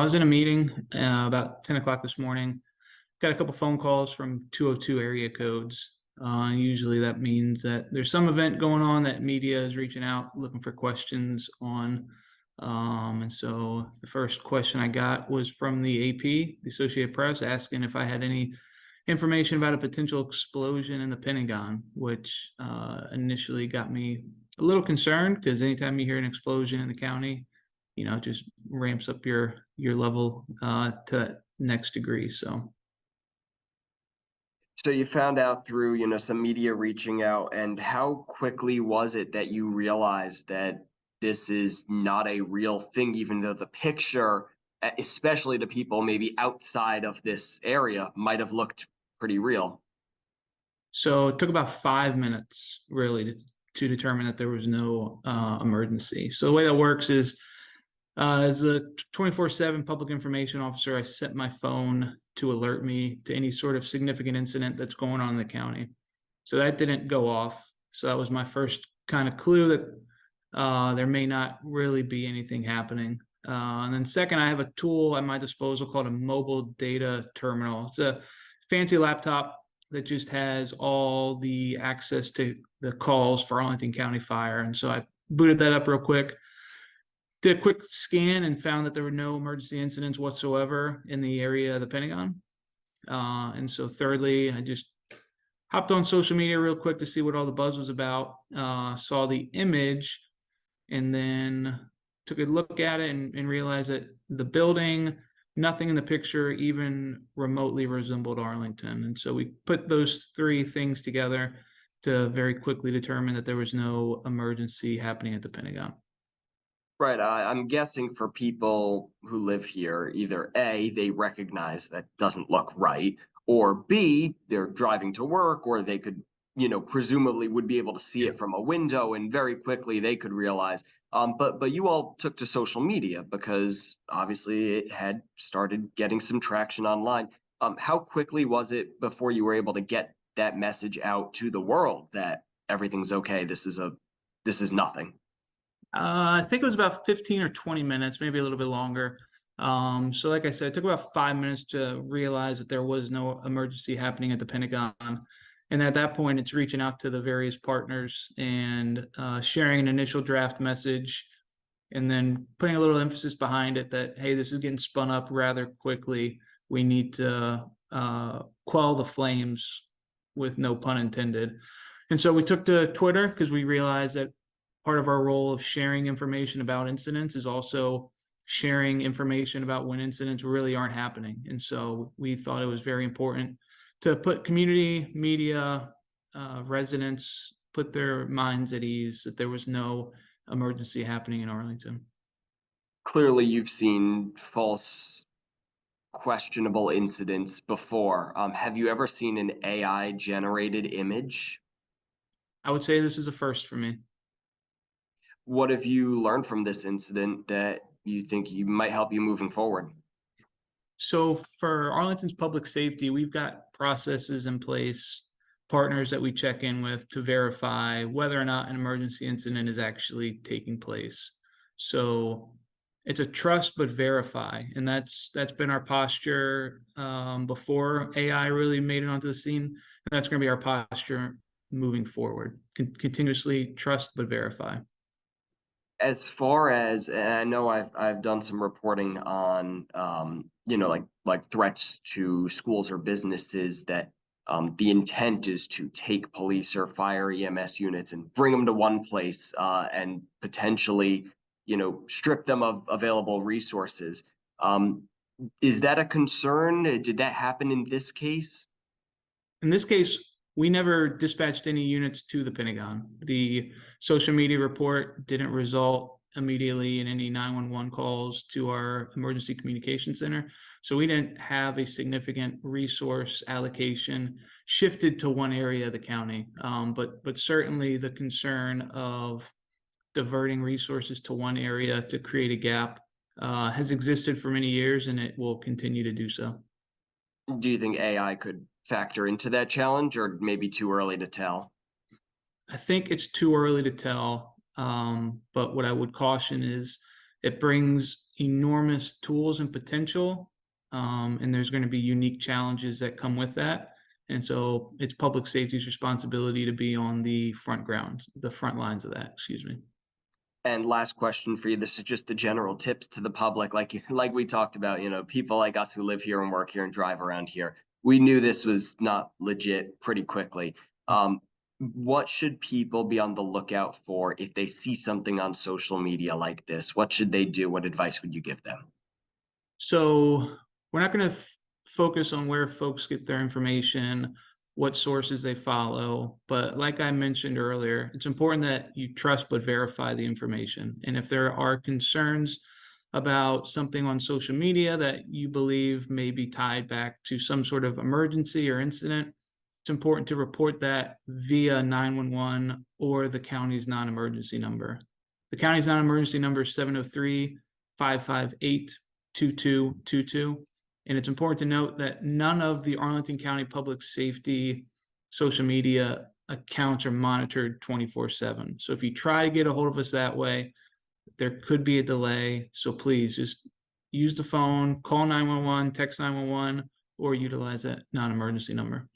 I was in a meeting about 10 o'clock this morning. Got a couple phone calls from 202 area codes. Usually that means that there's some event going on that media is reaching out looking for questions on. And so the first question I got was from the AP, the Associated Press, asking if I had any information about a potential explosion in the Pentagon, which initially got me a little concerned because anytime you hear an explosion in the county, it just ramps up your level to that next degree. So you found out through, some media reaching out, and how quickly was it that you realized that this is not a real thing, even though the picture, especially to people maybe outside of this area, might have looked pretty real? So it took about 5 minutes really to determine that there was no emergency. So the way that works is, as a 24/7 public information officer, I set my phone to alert me to any sort of significant incident that's going on in the county. So that didn't go off. So that was my first kind of clue that there may not really be anything happening. And then second, I have a tool at my disposal called a mobile data terminal. It's a fancy laptop that just has all the access to the calls for Arlington County Fire. And so I booted that up real quick, did a quick scan, and found that there were no emergency incidents whatsoever in the area of the Pentagon. And so thirdly, I just hopped on social media real quick to see what all the buzz was about, saw the image, and then took a look at it and realized that the building, nothing in the picture even remotely resembled Arlington. And so we put those three things together to very quickly determine that there was no emergency happening at the Pentagon. Right. I'm guessing for people who live here, either A, they recognize that doesn't look right, or B, they're driving to work, or they could, presumably would be able to see it from a window, and very quickly they could realize. But you all took to social media because obviously it had started getting some traction online. How quickly was it before you were able to get that message out to the world that everything's okay? This is nothing. I think it was about 15 or 20 minutes, maybe a little bit longer. So like I said, it took about 5 minutes to realize that there was no emergency happening at the Pentagon. And at that point, it's reaching out to the various partners and sharing an initial draft message, and then putting a little emphasis behind it that, hey, this is getting spun up rather quickly. We need to quell the flames, with no pun intended. And so we took to Twitter because we realized that part of our role of sharing information about incidents is also sharing information about when incidents really aren't happening. And so we thought it was very important to put community, media, residents, put their minds at ease that there was no emergency happening in Arlington. Clearly, you've seen false, questionable incidents before. Have you ever seen an AI generated image? I would say this is a first for me. What have you learned from this incident that you think you might help you moving forward? So for Arlington's public safety, we've got processes in place, partners that we check in with to verify whether or not an emergency incident is actually taking place. So it's a trust but verify, and that's been our posture before AI really made it onto the scene, and that's going to be our posture moving forward. Continuously trust but verify. As far as, and I know I've done some reporting on, like threats to schools or businesses that the intent is to take police or fire EMS units and bring them to one place and potentially, strip them of available resources. Is that a concern? Did that happen in this case? In this case, we never dispatched any units to the Pentagon. The social media report didn't result immediately in any 911 calls to our emergency communication center. So we didn't have a significant resource allocation shifted to one area of the county. But certainly the concern of diverting resources to one area to create a gap has existed for many years, and it will continue to do so. Do you think AI could factor into that challenge, or maybe too early to tell? I think it's too early to tell, but what I would caution is It brings enormous tools and potential, and there's going to be unique challenges that come with that. And so it's public safety's responsibility to be on the front lines of that, excuse me. And last question for you. This is just the general tips to the public. Like we talked about, people like us who live here and work here and drive around here. We knew this was not legit pretty quickly. What should people be on the lookout for if they see something on social media like this? What should they do? What advice would you give them? So we're not going to focus on where folks get their information, what sources they follow. But like I mentioned earlier, it's important that you trust but verify the information. And if there are concerns about something on social media that you believe may be tied back to some sort of emergency or incident, it's important to report that via 911 or the county's non-emergency number. The county's non-emergency number is 703-558-2222. And it's important to note that none of the Arlington County Public Safety social media accounts are monitored 24/7. So if you try to get a hold of us that way, there could be a delay. So please just use the phone, call 911, text 911, or utilize that non-emergency number.